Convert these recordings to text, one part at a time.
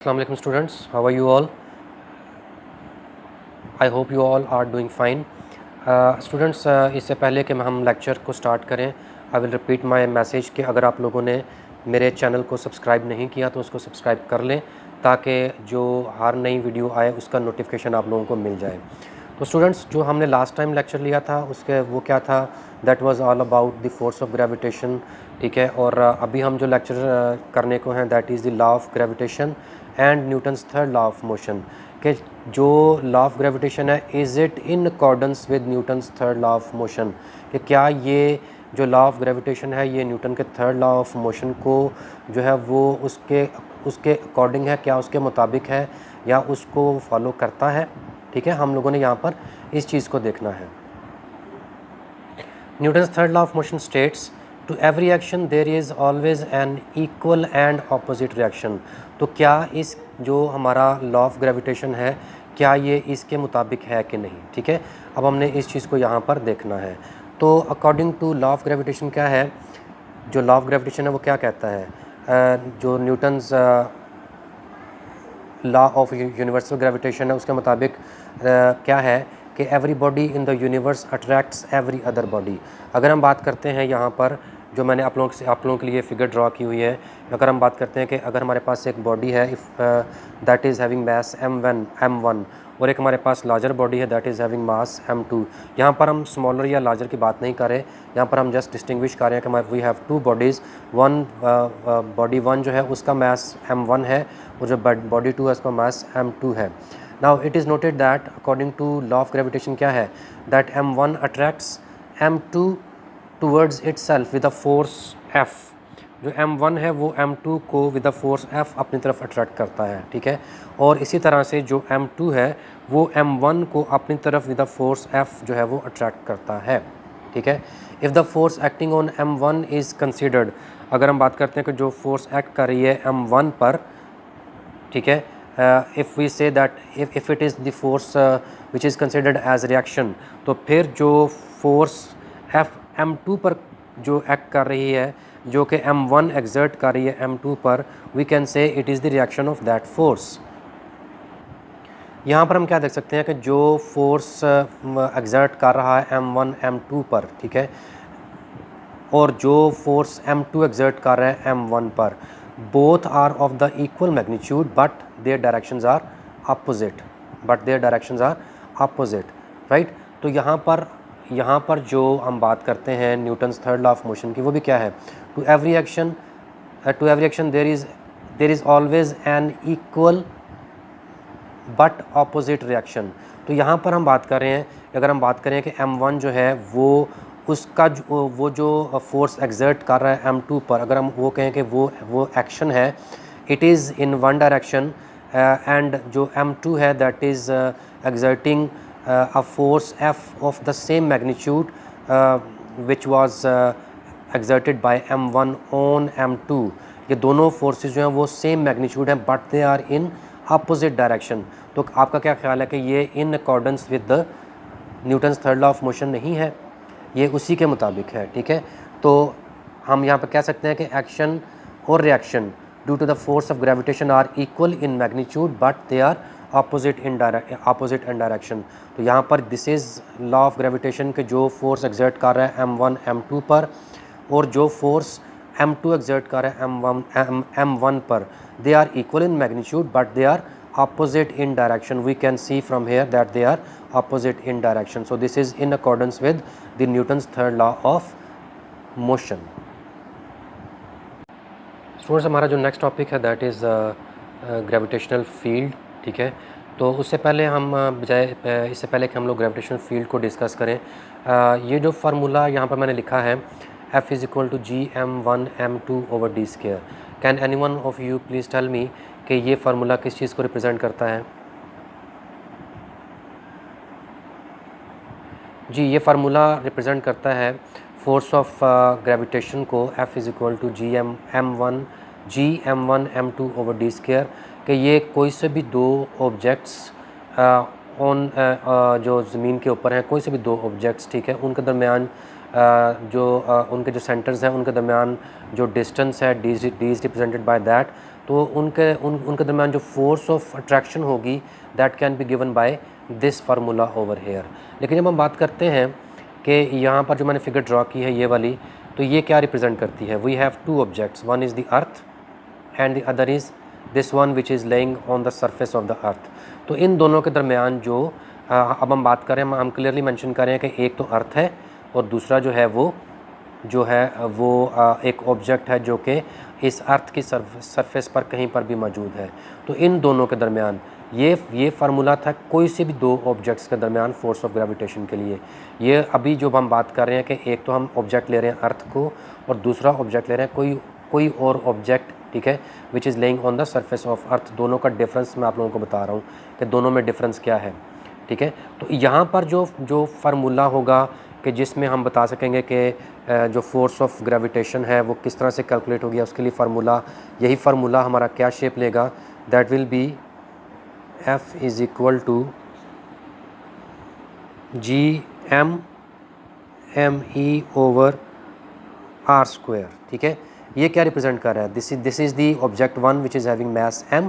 Assalamu alaikum students, how are you all? I hope you all are doing fine. Students, इससे पहले कि हम lecture को start करें, I will repeat my message कि अगर आप लोगों ने मेरे चैनल को सब्सक्राइब नहीं किया तो उसको सब्सक्राइब कर लें ताकि जो हर नई वीडियो आए उसका नोटिफिकेशन आप लोगों को मिल जाए। तो स्टूडेंट्स, जो हमने लास्ट टाइम लेक्चर लिया था उसके वो क्या था, that was all about the force of gravitation, ठीक है। और अभी हम जो लेक्चर करने को हैं that is the law of gravitation and Newton's third law of motion, कि जो लॉ ऑफ ग्रेविटेशन है is it in accordance with Newton's third law of motion, कि क्या ये जो लॉ ऑफ ग्रेविटेशन है ये न्यूटन के थर्ड लॉ ऑफ मोशन को जो है वो उसके अकॉर्डिंग है, क्या उसके मुताबिक है या उसको फॉलो करता है, ठीक है। हम लोगों ने यहाँ पर इस चीज़ को देखना है। Newton's third law of motion states to every action there is always an equal and opposite reaction. तो क्या इस जो हमारा लॉ ऑफ ग्रेविटेशन है क्या ये इसके मुताबिक है कि नहीं, ठीक है। अब हमने इस चीज़ को यहाँ पर देखना है। तो according to law of gravitation क्या है, जो लॉ ऑफ ग्रेविटेशन है वो क्या कहता है, जो Newton's law of universal gravitation है उसके मुताबिक क्या है कि every body in the universe attracts every other body. अगर हम बात करते हैं यहाँ पर जो मैंने आप लोगों के लिए फिगर ड्रॉ की हुई है, अगर हम बात करते हैं कि अगर हमारे पास एक बॉडी है if that is having mass m1 और एक हमारे पास लार्जर बॉडी है that is having mass m2। यहाँ पर हम स्मॉलर या लार्जर की बात नहीं कर रहे, यहाँ पर हम जस्ट डिस्टिंग्विश कर रहे हैं कि we have two bodies, one body one जो है उसका मास m1 है और जो बॉडी टू है उसका मास m2 है। Now it is noted that according to law of gravitation क्या है, that m1 attracts m2 towards itself with a force F। जो m1 है वो m2 को विद अ फोर्स F अपनी तरफ अट्रैक्ट करता है, ठीक है। और इसी तरह से जो m2 है वो m1 को अपनी तरफ विद अ फोर्स F जो है वो अट्रैक्ट करता है, ठीक है। If the force acting on m1 is considered, अगर हम बात करते हैं कि जो फोर्स एक्ट कर रही है m1 पर, ठीक है, if we say that if it is the force which is considered as reaction, तो फिर जो फोर्स F m2 पर जो एक्ट कर रही है, जो कि m1 एक्सर्ट कर रही है m2 पर, we can say it is the reaction of that force. यहाँ पर हम क्या देख सकते हैं कि जो फोर्स एक्सर्ट कर रहा है m1 m2 पर, ठीक है, और जो फोर्स m2 एक्सर्ट कर रहा है m1 पर, both are of the equal magnitude but their directions are opposite, right. तो यहाँ पर जो हम बात करते हैं Newton's third law of motion की, वो भी क्या है, to every action there is always an equal but opposite reaction. तो यहाँ पर हम बात कर रहे हैं, अगर हम बात करें कि m1 जो है वो जो फोर्स एक्सर्ट कर रहा है m2 पर, अगर हम वो कहें कि वो एक्शन है, it is in one direction and जो m2 है that is exerting a force F of the same magnitude which was exerted by m1 on m2। ये दोनों फोर्सेस जो हैं वो सेम मैग्नीट्यूड हैं but they are in opposite direction. तो आपका क्या ख्याल है कि ये in accordance with the Newton's third law of motion नहीं है, ये उसी के मुताबिक है, ठीक है। तो हम यहाँ पर कह सकते हैं कि एक्शन और reaction due to the force of gravitation are equal in magnitude but they are opposite in direction. तो यहाँ पर this is law of gravitation के जो फोर्स एक्सर्ट कर रहा है m1 m2 पर और जो फोर्स m2 एक्सर्ट कर रहा है m1 पर, they are equal in magnitude but they are opposite in direction। We can see from here that they are opposite in direction, so this is in accordance with the Newton's third law of motion। Students, हमारा जो next topic है that is gravitational field, ठीक है। तो उससे पहले इससे पहले कि हम लोग ग्रेविटेशनल फील्ड को डिस्कस करें, ये जो फार्मूला यहाँ पर मैंने लिखा है F is equal to gm1 m2 over d square, can any one of you please tell me कि ये फार्मूला किस चीज़ को रिप्रेजेंट करता है। जी, ये फार्मूला रिप्रेजेंट करता है फोर्स ऑफ ग्रेविटेशन को, F is equal to gm1 m2 over d square, कि ये कोई से भी दो ऑब्जेक्ट्स जो ज़मीन के ऊपर हैं, कोई से भी दो ऑब्जेक्ट्स, ठीक है, उनके दरमियान उनके जो सेंटर्स हैं उनके दरमियान जो डिस्टेंस है d is represented by that तो उनके दरमियान जो फोर्स ऑफ अट्रैक्शन होगी that can be given by this formula over here. लेकिन जब हम बात करते हैं कि यहाँ पर जो मैंने फिगर ड्रॉ की है ये वाली, तो ये क्या रिप्रेजेंट करती है? We have two objects, one is the earth and the other is this one which is laying on the surface of the earth. तो इन दोनों के दरमियान जो अब हम बात करें, हम क्लियरली मेंशन करें कि एक तो अर्थ है और दूसरा जो है वो एक ऑब्जेक्ट है जो कि इस अर्थ की सरफेस पर कहीं पर भी मौजूद है। तो इन दोनों के दरमियान ये फार्मूला था कोई से भी दो ऑब्जेक्ट्स के दरमियान फोर्स ऑफ ग्रेविटेशन के लिए। ये अभी जो हम बात कर रहे हैं कि एक तो हम ऑब्जेक्ट ले रहे हैं अर्थ को और दूसरा ऑब्जेक्ट ले रहे हैं कोई और ऑब्जेक्ट, ठीक है, विच is laying on the surface of earth. दोनों का डिफरेंस मैं आप लोगों को बता रहा हूँ कि दोनों में डिफरेंस क्या है, ठीक है। तो यहाँ पर जो फार्मूला होगा कि जिसमें हम बता सकेंगे कि जो फोर्स ऑफ ग्रेविटेशन है वो किस तरह से कैलकुलेट होगी, उसके लिए फार्मूला, यही फार्मूला हमारा क्या शेप लेगा, that will be F is equal to GM over R square, ठीक है। ये क्या रिप्रेजेंट कर रहा है? This is the object one which is having mass m,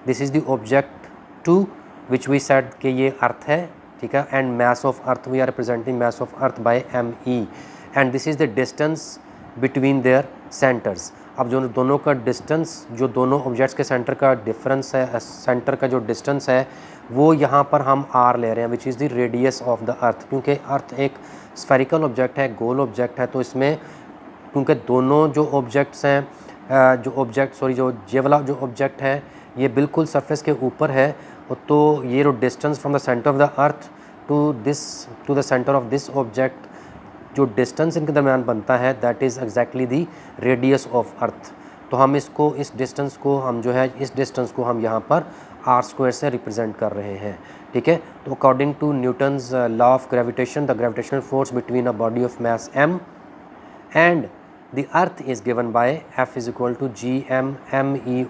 this is the object two which we said कि ये अर्थ है, ठीक है, and mass of earth we are representing mass of earth by me, and this is the distance between their centres. अब जो दोनों का distance, जो दोनों ऑब्जेक्ट्स के सेंटर का डिफरेंस है, सेंटर का जो डिस्टेंस है वो यहाँ पर हम r ले रहे हैं which is the radius of the अर्थ, क्योंकि अर्थ एक स्फेरिकल ऑब्जेक्ट है, गोल ऑब्जेक्ट है। तो इसमें क्योंकि दोनों जो ऑब्जेक्ट्स हैं, जो ये वाला जो ऑब्जेक्ट है ये बिल्कुल सरफेस के ऊपर है, तो ये जो distance from the centre of the earth to the centre of this object, जो डिस्टेंस इनके दरमियान बनता है that is exactly the radius of earth. तो हम इस डिस्टेंस को हम यहाँ पर r स्क्वायर से रिप्रेजेंट कर रहे हैं, ठीक है। तो according to Newton's law of gravitation, the gravitational force between a body of mass m and the earth is given by F is equal to GM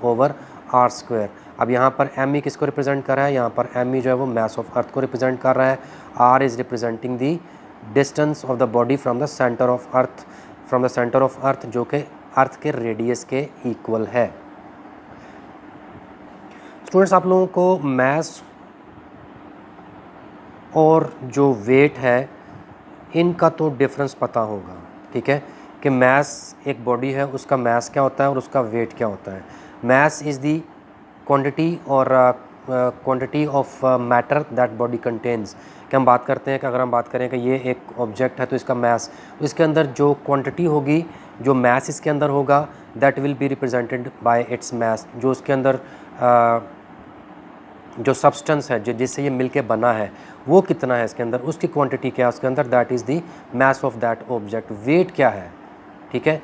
over R square. अब यहाँ पर me किसको रिप्रेजेंट कर रहा है? यहाँ पर me जो है वो मास ऑफ अर्थ को रिप्रेजेंट कर रहा है। R is representing the distance of the body from the centre of earth, जो कि अर्थ के रेडियस के इक्वल है। स्टूडेंट्स, आप लोगों को मास और जो वेट है इनका तो डिफरेंस पता होगा, ठीक है, कि मास एक बॉडी है उसका मास क्या होता है और उसका वेट क्या होता है। Mass is the quantity of matter that body contains. कि हम बात करते हैं कि अगर हम बात करें कि ये एक ऑब्जेक्ट है तो इसका मास, इसके अंदर जो क्वांटिटी होगी, जो मास इसके अंदर होगा that will be represented by its mass. जो उसके अंदर जो सब्सटेंस है जिससे ये मिलके बना है वो कितना है इसके अंदर, उसकी क्वांटिटी क्या है उसके अंदर, that is the mass of that object. Weight क्या है, ठीक है,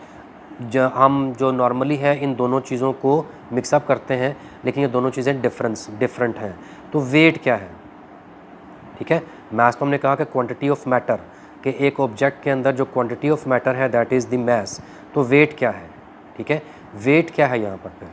हम जो नॉर्मली है इन दोनों चीज़ों को मिक्सअप करते हैं, लेकिन ये दोनों चीज़ें डिफरेंट हैं। तो वेट क्या है, ठीक है। मास तो हमने कहा कि क्वांटिटी ऑफ मैटर, कि एक ऑब्जेक्ट के अंदर जो क्वांटिटी ऑफ मैटर है दैट इज़ द मास। तो वेट क्या है, ठीक है, वेट क्या है यहाँ पर फिर?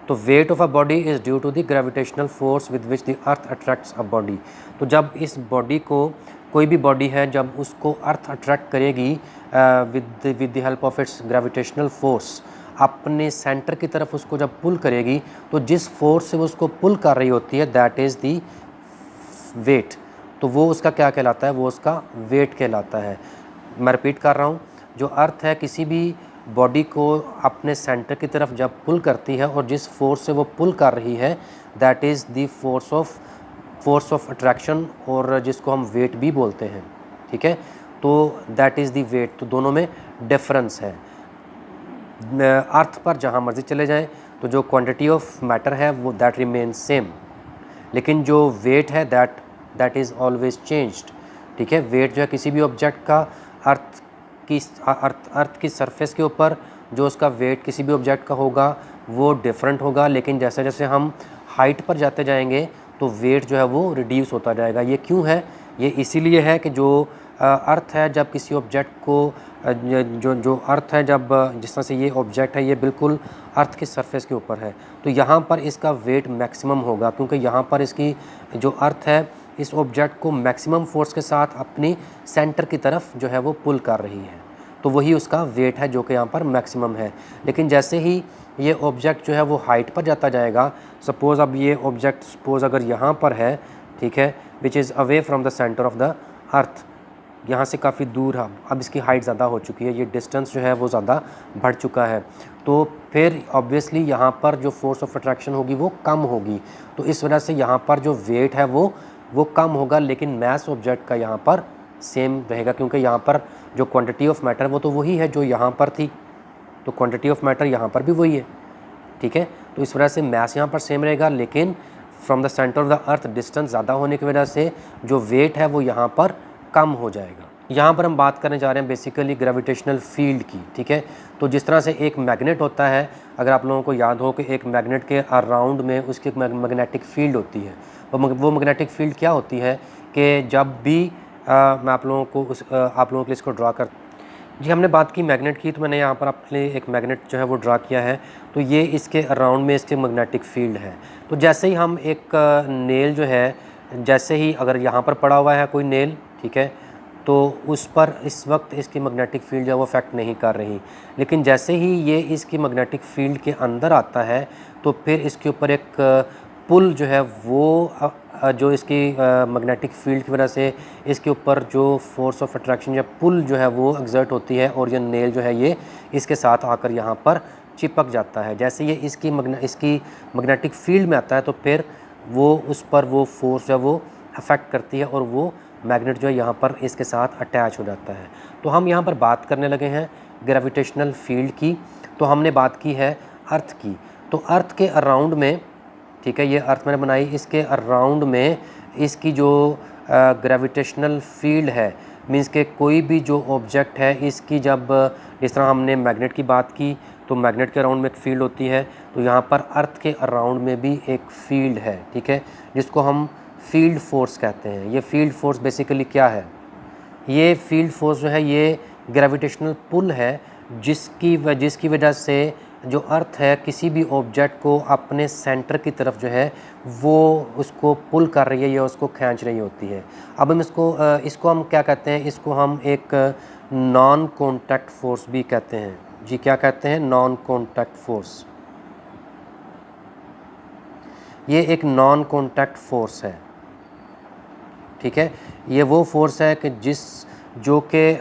तो weight of a body is due to the gravitational force with which the earth attracts a body. तो जब इस बॉडी को, कोई भी बॉडी है, जब उसको अर्थ अट्रैक्ट करेगी with the help of its gravitational force, अपने सेंटर की तरफ उसको जब पुल करेगी, तो जिस फोर्स से वो उसको पुल कर रही होती है दैट इज़ दी वेट। तो वो उसका क्या कहलाता है? वो उसका वेट कहलाता है। मैं रिपीट कर रहा हूँ, जो अर्थ है किसी भी बॉडी को अपने सेंटर की तरफ जब पुल करती है और जिस फोर्स से वो पुल कर रही है that is the force of attraction, और जिसको हम वेट भी बोलते हैं, ठीक है। तो दैट इज़ दी वेट। तो दोनों में डिफरेंस है। अर्थ पर जहाँ मर्जी चले जाएं तो जो क्वांटिटी ऑफ मैटर है वो दैट रिमेन सेम, लेकिन जो वेट है दैट इज़ ऑलवेज चेंज्ड, ठीक है। वेट जो है किसी भी ऑब्जेक्ट का अर्थ की सरफेस के ऊपर जो उसका वेट किसी भी ऑब्जेक्ट का होगा वो डिफरेंट होगा, लेकिन जैसे जैसे हम हाइट पर जाते जाएंगे तो वेट जो है वो रिड्यूस होता जाएगा। ये क्यों है? ये इसीलिए है कि जो अर्थ है, जब किसी ऑब्जेक्ट को जो अर्थ है, जब जिस तरह से ये ऑब्जेक्ट है ये बिल्कुल अर्थ की सरफेस के ऊपर है, तो यहाँ पर इसका वेट मैक्सिमम होगा, क्योंकि यहाँ पर इसकी जो अर्थ है इस ऑब्जेक्ट को मैक्सिमम फोर्स के साथ अपनी सेंटर की तरफ जो है वो पुल कर रही है, तो वही उसका वेट है जो कि यहाँ पर मैक्सिमम है। लेकिन जैसे ही ये ऑब्जेक्ट जो है वो हाइट पर जाता जाएगा। सपोज़ अब ये ऑब्जेक्ट सपोज़ अगर यहाँ पर है, ठीक है, which is away from the centre of the अर्थ, यहाँ से काफ़ी दूर है, अब इसकी हाइट ज़्यादा हो चुकी है, ये डिस्टेंस जो है वो ज़्यादा बढ़ चुका है, तो फिर ऑब्वियसली यहाँ पर जो फोर्स ऑफ अट्रैक्शन होगी वो कम होगी। तो इस वजह से यहाँ पर जो वेट है वो कम होगा, लेकिन मैस ऑब्जेक्ट का यहाँ पर सेम रहेगा, क्योंकि यहाँ पर जो क्वांटिटी ऑफ मैटर वो तो वही है जो यहाँ पर थी, तो क्वांटिटी ऑफ मैटर यहाँ पर भी वही है, ठीक है। तो इस वजह से मैस यहाँ पर सेम रहेगा, लेकिन from the centre of the earth distance ज़्यादा होने की वजह से जो वेट है वो यहाँ पर कम हो जाएगा। यहाँ पर हम बात करने जा रहे हैं बेसिकली ग्रेविटेशनल फील्ड की, ठीक है। तो जिस तरह से एक मैग्नेट होता है, अगर आप लोगों को याद हो कि एक मैग्नेट के अराउंड में उसकी एक मैग्नेटिक फील्ड होती है, वो मैग्नेटिक फील्ड क्या होती है कि जब भी मैं आप लोगों के लिए इसको ड्रा कर जी, हमने बात की मैग्नेट की, तो मैंने यहाँ पर अपने एक मैग्नेट जो है वो ड्रा किया है, तो ये इसके अराउंड में इसके मैग्नेटिक फील्ड है। तो जैसे ही हम एक नेल जो है, जैसे ही अगर यहाँ पर पड़ा हुआ है कोई नेल, ठीक है, तो उस पर इस वक्त इसकी मैग्नेटिक फील्ड जो है वो अफेक्ट नहीं कर रही, लेकिन जैसे ही ये इसकी मैग्नेटिक फील्ड के अंदर आता है तो फिर इसके ऊपर एक पुल जो है वो जो इसकी मैग्नेटिक फील्ड की वजह से इसके ऊपर जो फोर्स ऑफ अट्रैक्शन या पुल जो है वो एक्सर्ट होती है, और ये नेल जो है ये इसके साथ आकर यहाँ पर चिपक जाता है। जैसे ये इसकी मैग्नेटिक फील्ड में आता है तो फिर वो उस पर वो फोर्स जो है वो अफेक्ट करती है और वो मैग्नेट जो है यहाँ पर इसके साथ अटैच हो जाता है। तो हम यहाँ पर बात करने लगे हैं ग्रेविटेशनल फील्ड की। तो हमने बात की है अर्थ की, तो अर्थ के अराउंड में, ठीक है, ये अर्थ मैंने बनाई, इसके अराउंड में इसकी जो ग्रेविटेशनल फील्ड है, मींस के कोई भी जो ऑब्जेक्ट है इसकी, जब जिस तरह हमने मैग्नेट की बात की तो मैग्नेट के अराउंड में एक फ़ील्ड होती है, तो यहाँ पर अर्थ के अराउंड में भी एक फ़ील्ड है, ठीक है, जिसको हम फील्ड फोर्स कहते हैं। ये फील्ड फोर्स बेसिकली क्या है, ये फील्ड फोर्स जो है ये ग्रेविटेशनल पुल है, जिसकी वजह से जो अर्थ है किसी भी ऑब्जेक्ट को अपने सेंटर की तरफ जो है वो उसको पुल कर रही है या उसको खींच रही होती है। अब हम इसको हम क्या कहते हैं, इसको हम एक नॉन कॉन्टैक्ट फोर्स भी कहते हैं। जी, क्या कहते हैं? Non contact force. ये एक नॉन कॉन्टैक्ट फोर्स है, ठीक है। ये वो फोर्स है कि जो कि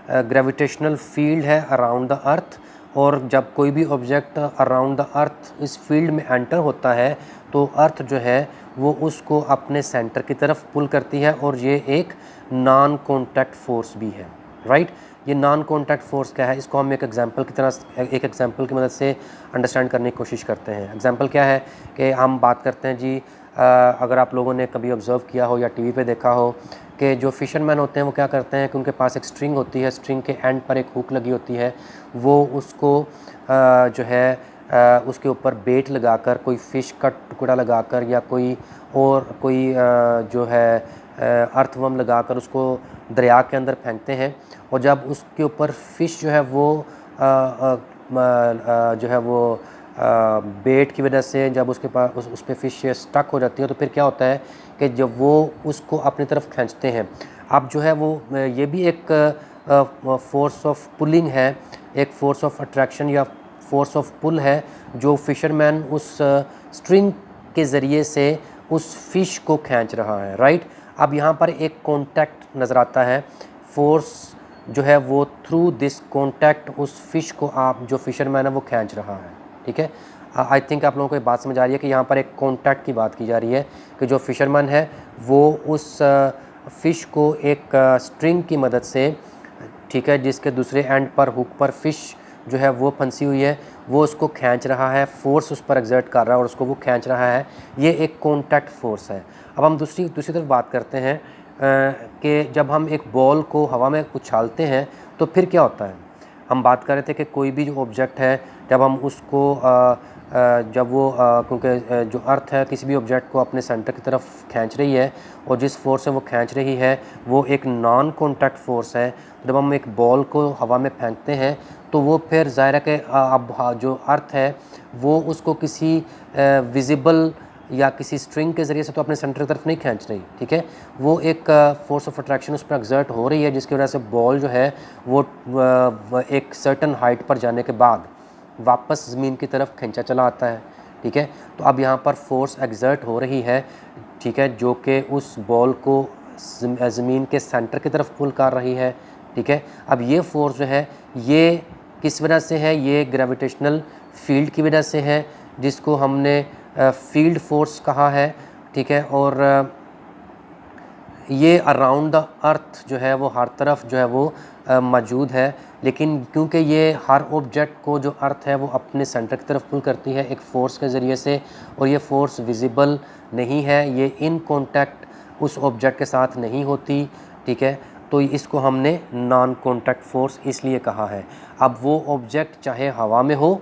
ग्रेविटेशनल फील्ड है अराउंड द अर्थ, और जब कोई भी ऑब्जेक्ट अराउंड द अर्थ इस फील्ड में एंटर होता है तो अर्थ जो है वो उसको अपने सेंटर की तरफ पुल करती है, और ये एक नॉन कॉन्टैक्ट फोर्स भी है, राइट। ये नॉन कॉन्टैक्ट फोर्स क्या है, इसको हम एक एग्जांपल की मदद से अंडरस्टैंड करने की कोशिश करते हैं। एग्जांपल क्या है कि हम बात करते हैं जी, अगर आप लोगों ने कभी ऑब्ज़र्व किया हो या टीवी पे देखा हो कि जो फिशरमैन होते हैं वो क्या करते हैं कि उनके पास एक स्ट्रिंग होती है, स्ट्रिंग के एंड पर एक हुक लगी होती है, वो उसको जो है उसके ऊपर बेट लगाकर, कोई फ़िश का टुकड़ा लगाकर या कोई जो है अर्थवर्म लगाकर उसको दरिया के अंदर फेंकते हैं, और जब उसके ऊपर फ़िश जो है वो बेट की वजह से जब उसके पास उस पर फ़िश स्टक हो जाती है, तो फिर क्या होता है कि जब वो उसको अपनी तरफ खींचते हैं, अब जो है वो ये भी एक फोर्स ऑफ पुलिंग है, एक फोर्स ऑफ अट्रैक्शन या फोर्स ऑफ पुल है, जो फिशरमैन उस स्ट्रिंग के ज़रिए से उस फ़िश को खींच रहा है, राइट। अब यहाँ पर एक कॉन्टैक्ट नज़र आता है, फोर्स जो है वो थ्रू दिस कॉन्टैक्ट उस फ़िश को आप जो फिशरमैन है वो खींच रहा है, ठीक है। आई थिंक आप लोगों को ये बात समझ आ रही है कि यहाँ पर एक कॉन्टैक्ट की बात की जा रही है कि जो फिशरमैन है वो उस फ़िश को एक स्ट्रिंग की मदद से, ठीक है, जिसके दूसरे एंड पर हुक पर फ़िश जो है वो फंसी हुई है, वो उसको खींच रहा है, फोर्स उस पर एक्सर्ट कर रहा है और उसको वो खींच रहा है, ये एक कॉन्टैक्ट फोर्स है। अब हम दूसरी तरफ बात करते हैं कि जब हम एक बॉल को हवा में उछालते हैं तो फिर क्या होता है। हम बात कर रहे थे कि कोई भी जो ऑब्जेक्ट है, जब हम उसको क्योंकि जो अर्थ है किसी भी ऑब्जेक्ट को अपने सेंटर की तरफ खींच रही है, और जिस फोर्स से वो खींच रही है वो एक नॉन कॉन्टैक्ट फोर्स है। तो जब हम एक बॉल को हवा में फेंकते हैं तो वो फिर ज़ाहिर है कि अब जो अर्थ है वो उसको किसी विजिबल या किसी स्ट्रिंग के ज़रिए से तो अपने सेंटर की तरफ नहीं खींच रही, ठीक है। वो एक फोर्स ऑफ अट्रैक्शन उस पर एक्सर्ट हो रही है, जिसकी वजह से बॉल जो है वो एक सर्टन हाइट पर जाने के बाद वापस ज़मीन की तरफ खींचा चला आता है, ठीक है। तो अब यहाँ पर फोर्स एग्जर्ट हो रही है, ठीक है, जो कि उस बॉल को ज़मीन के सेंटर की तरफ पुल कर रही है, ठीक है। अब ये फोर्स जो है ये किस वजह से है, ये ग्रेविटेशनल फील्ड की वजह से है, जिसको हमने फील्ड फोर्स कहा है, ठीक है। और ये अराउंड द अर्थ जो है वो हर तरफ जो है वो मौजूद है, लेकिन क्योंकि ये हर ऑब्जेक्ट को जो अर्थ है वो अपने सेंटर की तरफ पुल करती है एक फ़ोर्स के ज़रिए से, और ये फ़ोर्स विजिबल नहीं है, ये इन कॉन्टैक्ट उस ऑब्जेक्ट के साथ नहीं होती, ठीक है। तो इसको हमने नॉन कॉन्टैक्ट फोर्स इसलिए कहा है। अब वो ऑब्जेक्ट चाहे हवा में हो,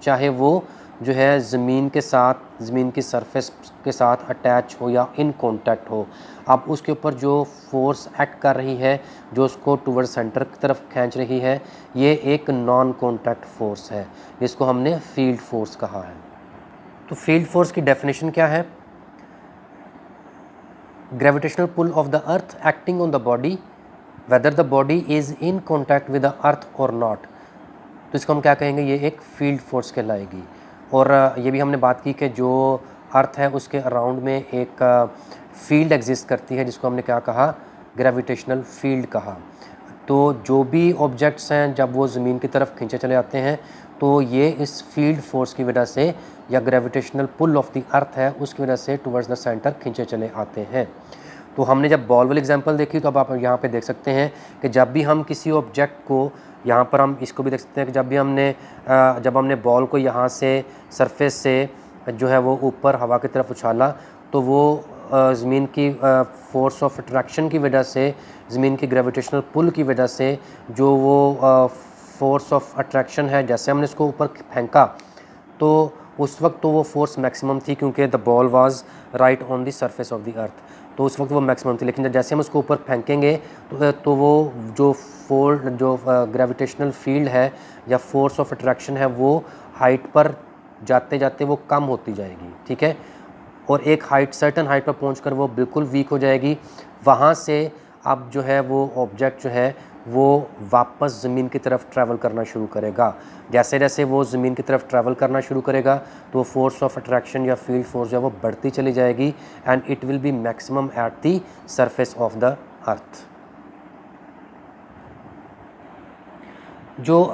चाहे वो जो है ज़मीन के साथ, ज़मीन की सरफेस के साथ अटैच हो या इन कॉन्टैक्ट हो, अब उसके ऊपर जो फोर्स एक्ट कर रही है, जो उसको टूवर्ड सेंटर की तरफ खींच रही है, ये एक नॉन कॉन्टैक्ट फोर्स है, जिसको हमने फील्ड फोर्स कहा है। तो फील्ड फोर्स की डेफिनेशन क्या है? Gravitational pull of the earth acting on the body whether the body is in contact with the earth और नॉट। तो इसको हम क्या कहेंगे? ये एक फील्ड फोर्स कहलाएगी। और ये भी हमने बात की कि जो अर्थ है उसके अराउंड में एक फील्ड एग्जिस्ट करती है, जिसको हमने क्या कहा? ग्रेविटेशनल फील्ड कहा। तो जो भी ऑब्जेक्ट्स हैं जब वो ज़मीन की तरफ खींचे चले जाते हैं, तो ये इस फील्ड फोर्स की वजह से या gravitational pull of the earth है उसकी वजह से टुवर्ड्स द सेंटर खींचे चले आते हैं। तो हमने जब बॉल वाली एग्जांपल देखी, तो अब आप यहाँ पे देख सकते हैं कि जब भी हम किसी ऑब्जेक्ट को, यहाँ पर हम इसको भी देख सकते हैं कि जब हमने बॉल को यहाँ से सरफेस से जो है वो ऊपर हवा की तरफ उछाला, तो वो ज़मीन की फोर्स ऑफ अट्रैक्शन की वजह से, ज़मीन की ग्रेविटेशनल पुल की वजह से जो वो फोर्स ऑफ अट्रैक्शन है, जैसे हमने इसको ऊपर फेंका तो उस वक्त तो वो फोर्स मैक्सिमम थी, क्योंकि the ball was right on the surface of the earth, तो उस वक्त वो मैक्सिमम थी। लेकिन जैसे हम उसको ऊपर फेंकेंगे तो वो जो ग्रेविटेशनल फील्ड है या फोर्स ऑफ अट्रैक्शन है वो हाइट पर जाते जाते वो कम होती जाएगी, ठीक है। और एक हाइट, सर्टन हाइट पर पहुंचकर वो बिल्कुल वीक हो जाएगी। वहाँ से अब जो है वो ऑब्जेक्ट जो है वो वापस ज़मीन की तरफ ट्रैवल करना शुरू करेगा। जैसे जैसे वो ज़मीन की तरफ ट्रैवल करना शुरू करेगा तो फोर्स ऑफ अट्रैक्शन या फील्ड फोर्स जो है वो बढ़ती चली जाएगी, and it will be maximum at the surface of the earth. जो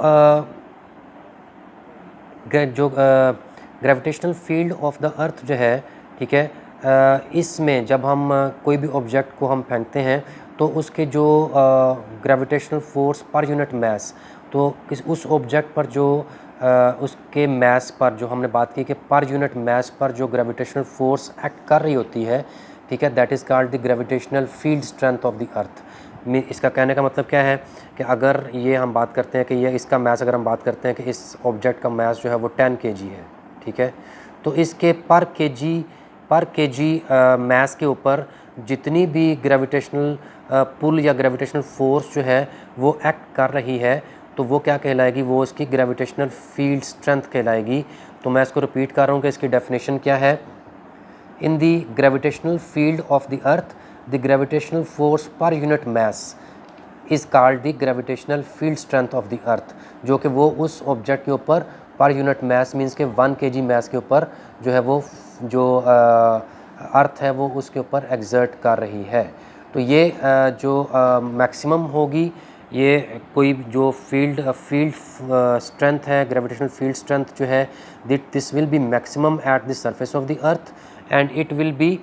gravitational field of the earth जो है, ठीक है, इसमें जब हम कोई भी ऑब्जेक्ट को हम फेंकते हैं तो उसके जो gravitational force per unit mass, तो उस ऑब्जेक्ट पर जो उसके मैस पर, जो हमने बात की कि पर यूनिट मैस पर जो ग्रेविटेशनल फोर्स एक्ट कर रही होती है, ठीक है, that is called the gravitational field strength of the अर्थ। इसका कहने का मतलब क्या है कि अगर ये हम बात करते हैं कि ये इसका मैस, अगर हम बात करते हैं कि इस ऑब्जेक्ट का मैस जो है वो 10 kg है, ठीक है, तो इसके पर केजी मैस के ऊपर जितनी भी ग्रेविटेशनल पुल या ग्रेविटेशनल फोर्स जो है वो एक्ट कर रही है, तो वो क्या कहलाएगी? वो इसकी ग्रेविटेशनल फील्ड स्ट्रेंथ कहलाएगी। तो मैं इसको रिपीट कर रहा हूँ कि इसकी डेफिनेशन क्या है। In the gravitational field of the earth, the gravitational force per unit mass is called the gravitational field strength of the earth, जो कि वो उस ऑब्जेक्ट के ऊपर पर यूनिट मैस मीन्स के 1 kg मैस के ऊपर जो है वो जो अर्थ है वो उसके ऊपर एग्जर्ट कर रही है। तो ये जो मैक्सिमम होगी, ये कोई जो फील्ड स्ट्रेंथ है, ग्रेविटेशनल फील्ड स्ट्रेंथ जो है, this will be maximum at the surface of the earth, and it will be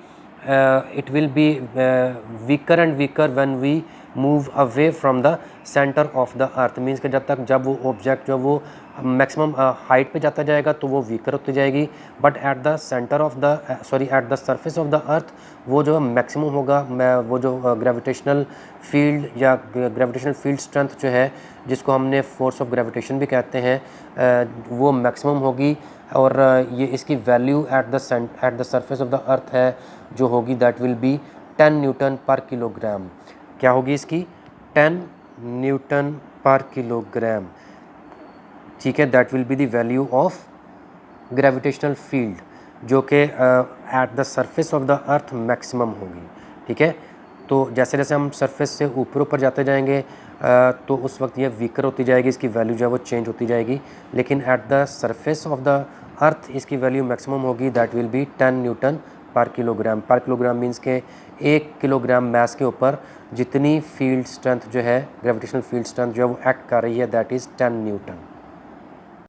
weaker and weaker when we move away from the centre of the earth. Means कि जब वो object जो वो maximum height पे जाता जाएगा तो वो वीकर होती जाएगी, but at the centre of the eight the surface of the अर्थ वो जो मैक्सिमम होगा, वो जो ग्रेविटेशनल फील्ड या ग्रेविटेशनल फील्ड स्ट्रेंथ जो है, जिसको हमने फोर्स ऑफ ग्रेविटेशन भी कहते हैं, वो मैक्सिमम होगी। और ये इसकी value eight the surface of the earth है जो होगी, दैट विल बी 10 न्यूटन पर किलोग्राम। क्या होगी इसकी? 10 न्यूटन पर किलोग्राम, ठीक है। That will be the value of gravitational field, जो कि eight the surface of the earth maximum होगी, ठीक है। तो जैसे जैसे हम सरफेस से ऊपर जाते जाएंगे, तो उस वक्त ये वीकर होती जाएगी, इसकी वैल्यू जो है वो चेंज होती जाएगी। लेकिन eight the surface of the अर्थ इसकी वैल्यू मैक्सिमम होगी, दैट विल बी 10 न्यूटन पर किलोग्राम। पर किलोग्राम मीन्स के 1 किलोग्राम मास के ऊपर जितनी फील्ड स्ट्रेंथ जो है, ग्रेविटेशनल फील्ड स्ट्रेंथ जो है वो एक्ट कर रही है, दैट इज़ 10 न्यूटन।